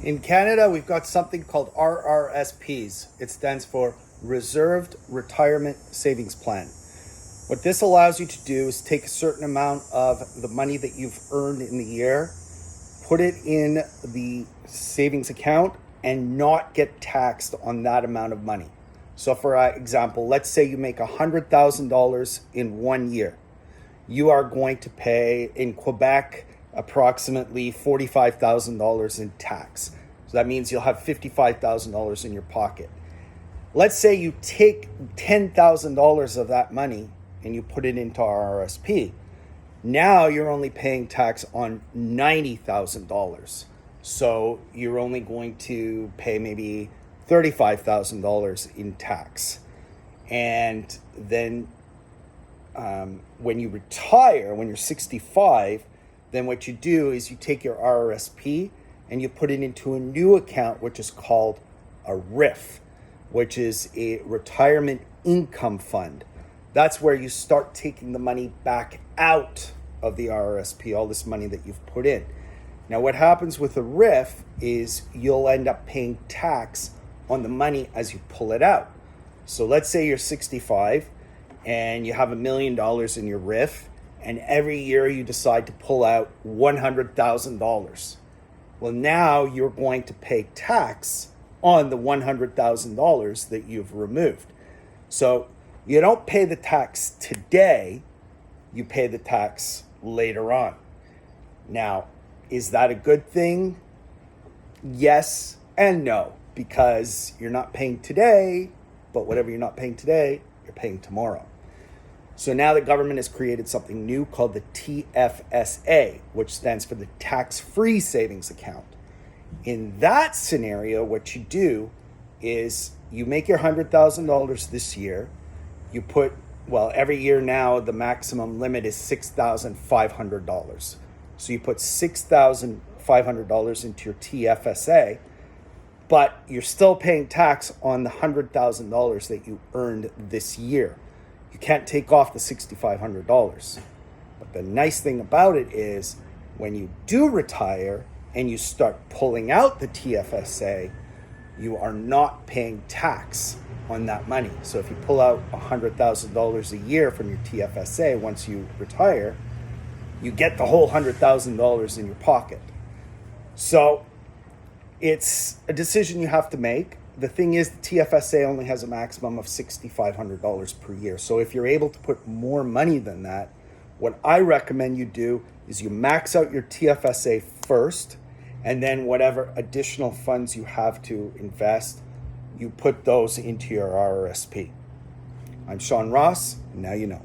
In Canada, we've got something called RRSPs. It stands for Reserved Retirement Savings Plan. What this allows you to do is take a certain amount of the money that you've earned in the year, put it in the savings account, and not get taxed on that amount of money. So for example, let's say you make $100,000 in 1 year. You are going to pay in Quebec approximately $45,000 in tax. So that means you'll have $55,000 in your pocket. Let's say you take $10,000 of that money and you put it into RRSP. Now you're only paying tax on $90,000. So you're only going to pay maybe $35,000 in tax. And then when you retire, when you're 65, then what you do is you take your RRSP and you put it into a new account, which is called a RIF, which is a retirement income fund. That's where you start taking the money back out of the RRSP, all this money that you've put in. Now, what happens with a RIF is you'll end up paying tax on the money as you pull it out. So let's say you're 65 and you have $1 million in your RIF, and every year you decide to pull out $100,000. Well, now you're going to pay tax on the $100,000 that you've removed. So you don't pay the tax today, you pay the tax later on. Now, is that a good thing? Yes and no, because you're not paying today, but whatever you're not paying today, you're paying tomorrow. So now the government has created something new called the TFSA, which stands for the Tax Free Savings Account. In that scenario, what you do is you make your $100,000 this year. You put, every year now, the maximum limit is $6,500. So you put $6,500 into your TFSA, but you're still paying tax on the $100,000 that you earned this year. You can't take off the $6,500. But the nice thing about it is when you do retire and you start pulling out the TFSA, you are not paying tax on that money. So if you pull out $100,000 a year from your TFSA once you retire, you get the whole $100,000 in your pocket. So it's a decision you have to make. The thing is, the TFSA only has a maximum of $6,500 per year. So if you're able to put more money than that, what I recommend you do is you max out your TFSA first, and then whatever additional funds you have to invest, you put those into your RRSP. I'm Sean Ross, and now you know.